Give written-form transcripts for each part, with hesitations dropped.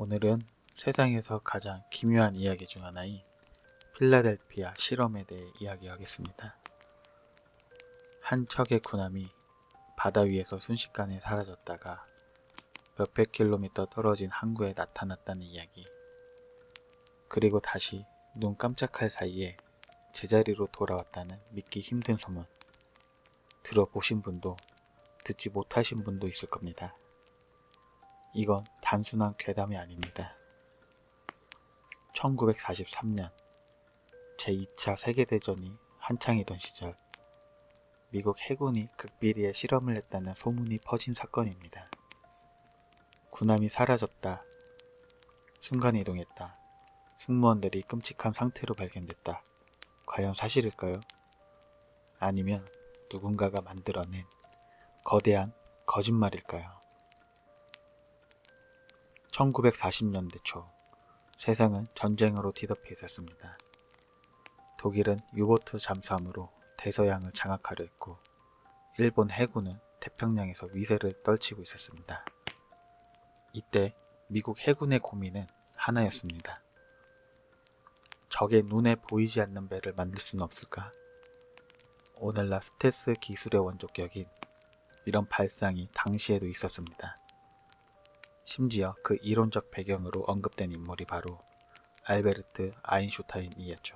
오늘은 세상에서 가장 기묘한 이야기 중 하나인 필라델피아 실험에 대해 이야기하겠습니다. 한 척의 군함이 바다 위에서 순식간에 사라졌다가 몇백 킬로미터 떨어진 항구에 나타났다는 이야기. 그리고 다시 눈 깜짝할 사이에 제자리로 돌아왔다는 믿기 힘든 소문. 들어보신 분도 듣지 못하신 분도 있을 겁니다. 이건 단순한 괴담이 아닙니다. 1943년 제2차 세계대전이 한창이던 시절 미국 해군이 극비리에 실험을 했다는 소문이 퍼진 사건입니다. 군함이 사라졌다. 순간이동했다. 승무원들이 끔찍한 상태로 발견됐다. 과연 사실일까요? 아니면 누군가가 만들어낸 거대한 거짓말일까요? 1940년대 초 세상은 전쟁으로 뒤덮여 있었습니다. 독일은 유보트 잠수함으로 대서양을 장악하려 했고 일본 해군은 태평양에서 위세를 떨치고 있었습니다. 이때 미국 해군의 고민은 하나였습니다. 적의 눈에 보이지 않는 배를 만들 수는 없을까? 오늘날 스텔스 기술의 원조격인 이런 발상이 당시에도 있었습니다. 심지어 그 이론적 배경으로 언급된 인물이 바로 알베르트 아인슈타인이었죠.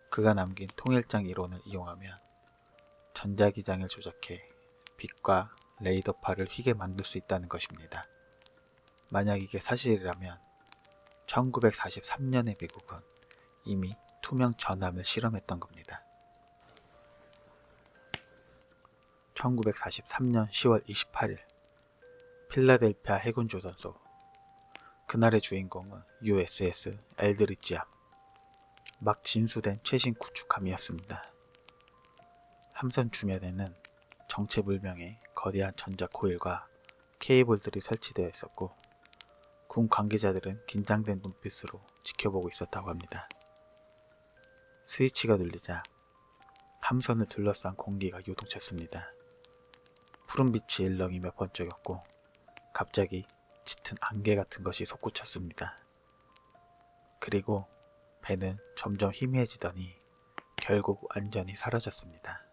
그가 남긴 통일장 이론을 이용하면 전자기장을 조작해 빛과 레이더파를 휘게 만들 수 있다는 것입니다. 만약 이게 사실이라면 1943년의 미국은 이미 투명 전함을 실험했던 겁니다. 1943년 10월 28일 필라델피아 해군 조선소. 그날의 주인공은 USS 엘드리지함. 막 진수된 최신 구축함이었습니다. 함선 주변에는 정체불명의 거대한 전자 코일과 케이블들이 설치되어 있었고 군 관계자들은 긴장된 눈빛으로 지켜보고 있었다고 합니다. 스위치가 눌리자 함선을 둘러싼 공기가 요동쳤습니다. 푸른빛이 일렁이 몇 번 쩍였고 갑자기 짙은 안개 같은 것이 솟구쳤습니다. 그리고 배는 점점 희미해지더니 결국 완전히 사라졌습니다.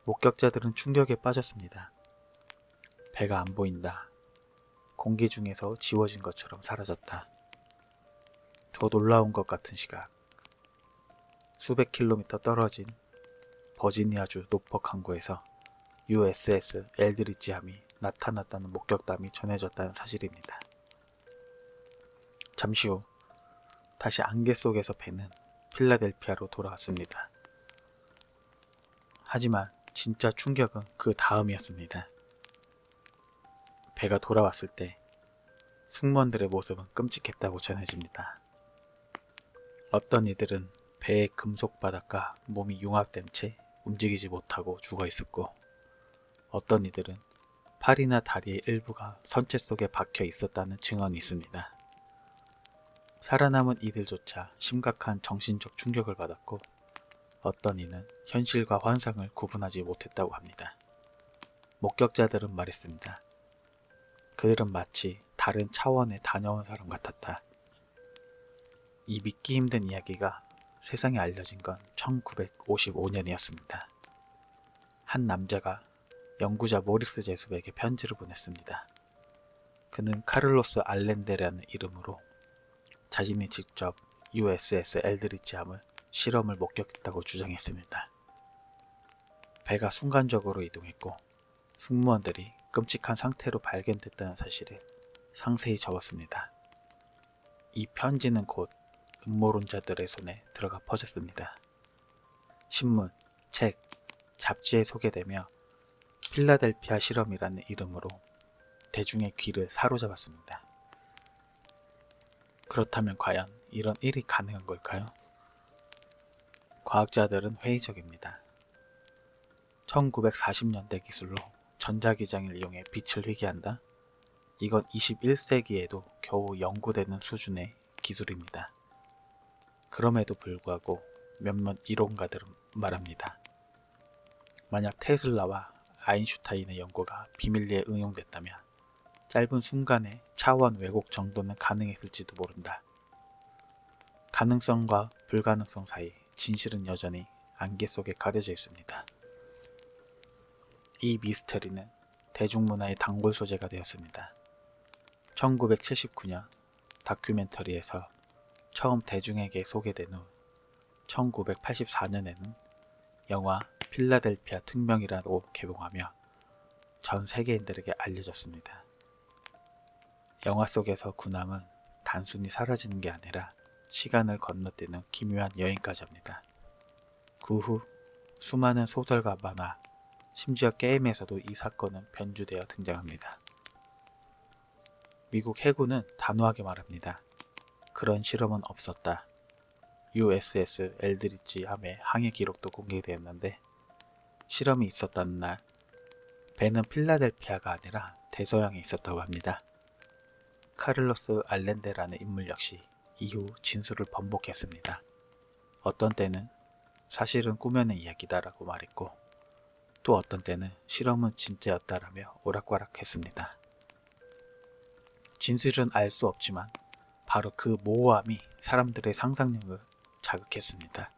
목격자들은 충격에 빠졌습니다. 배가 안 보인다. 공기 중에서 지워진 것처럼 사라졌다. 더 놀라운 것 같은 시각. 수백 킬로미터 떨어진 버지니아주 노퍽 항구에서 USS 엘드리지함이 나타났다는 목격담이 전해졌다는 사실입니다. 잠시 후 다시 안개 속에서 배는 필라델피아로 돌아왔습니다. 하지만 진짜 충격은 그 다음이었습니다. 배가 돌아왔을 때 승무원들의 모습은 끔찍했다고 전해집니다. 어떤 이들은 배의 금속 바닥과 몸이 융합된 채 움직이지 못하고 죽어 있었고 어떤 이들은 팔이나 다리의 일부가 선체 속에 박혀 있었다는 증언이 있습니다. 살아남은 이들조차 심각한 정신적 충격을 받았고 어떤 이는 현실과 환상을 구분하지 못했다고 합니다. 목격자들은 말했습니다. 그들은 마치 다른 차원에 다녀온 사람 같았다. 이 믿기 힘든 이야기가 세상에 알려진 건 1955년이었습니다. 한 남자가 연구자 모리스 제숲에게 편지를 보냈습니다. 그는 카를로스 알렌데라는 이름으로 자신이 직접 USS 엘드리지함을 실험을 목격했다고 주장했습니다. 배가 순간적으로 이동했고 승무원들이 끔찍한 상태로 발견됐다는 사실을 상세히 적었습니다. 이 편지는 곧 음모론자들의 손에 들어가 퍼졌습니다. 신문, 책, 잡지에 소개되며 필라델피아 실험이라는 이름으로 대중의 귀를 사로잡았습니다. 그렇다면 과연 이런 일이 가능한 걸까요? 과학자들은 회의적입니다. 1940년대 기술로 전자기장을 이용해 빛을 휘게 한다? 이건 21세기에도 겨우 연구되는 수준의 기술입니다. 그럼에도 불구하고 몇몇 이론가들은 말합니다. 만약 테슬라와 아인슈타인의 연구가 비밀리에 응용됐다면 짧은 순간에 차원 왜곡 정도는 가능했을지도 모른다. 가능성과 불가능성 사이 진실은 여전히 안개 속에 가려져 있습니다. 이 미스터리는 대중문화의 단골 소재가 되었습니다. 1979년 다큐멘터리에서 처음 대중에게 소개된 후 1984년에는 영화 필라델피아 특명이라고 개봉하며 전 세계인들에게 알려졌습니다. 영화 속에서 군함은 단순히 사라지는 게 아니라 시간을 건너뛰는 기묘한 여행까지 합니다. 그 후 수많은 소설과 만화, 심지어 게임에서도 이 사건은 변주되어 등장합니다. 미국 해군은 단호하게 말합니다. 그런 실험은 없었다. USS 엘드리치 함의 항해 기록도 공개되었는데 실험이 있었다는 날 배는 필라델피아가 아니라 대서양에 있었다고 합니다. 카를로스 알렌데라는 인물 역시 이후 진술을 번복했습니다. 어떤 때는 사실은 꾸며낸 이야기다라고 말했고 또 어떤 때는 실험은 진짜였다라며 오락가락했습니다. 진실은 알 수 없지만 바로 그 모호함이 사람들의 상상력을 자극했습니다.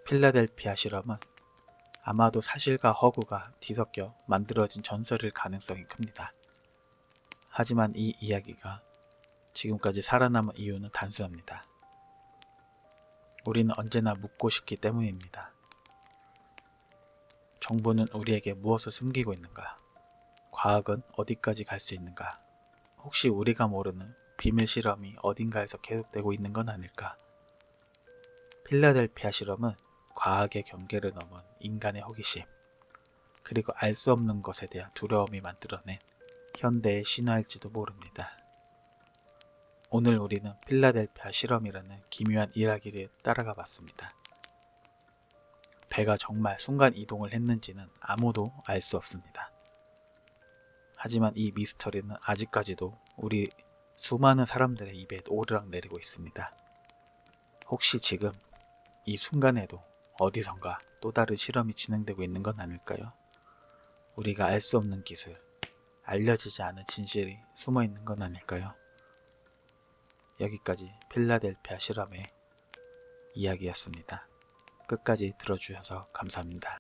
필라델피아 실험은 아마도 사실과 허구가 뒤섞여 만들어진 전설일 가능성이 큽니다. 하지만 이 이야기가 지금까지 살아남은 이유는 단순합니다. 우리는 언제나 묻고 싶기 때문입니다. 정부는 우리에게 무엇을 숨기고 있는가? 과학은 어디까지 갈 수 있는가? 혹시 우리가 모르는 비밀 실험이 어딘가에서 계속되고 있는 건 아닐까? 필라델피아 실험은 과학의 경계를 넘은 인간의 호기심, 그리고 알 수 없는 것에 대한 두려움이 만들어낸 현대의 신화일지도 모릅니다. 오늘 우리는 필라델피아 실험이라는 기묘한 이야기를 따라가 봤습니다. 배가 정말 순간 이동을 했는지는 아무도 알 수 없습니다. 하지만 이 미스터리는 아직까지도 우리 수많은 사람들의 입에 오르락내리고 있습니다. 혹시 지금 이 순간에도 어디선가 또 다른 실험이 진행되고 있는 건 아닐까요? 우리가 알 수 없는 기술, 알려지지 않은 진실이 숨어 있는 건 아닐까요? 여기까지 필라델피아 실험의 이야기였습니다. 끝까지 들어주셔서 감사합니다.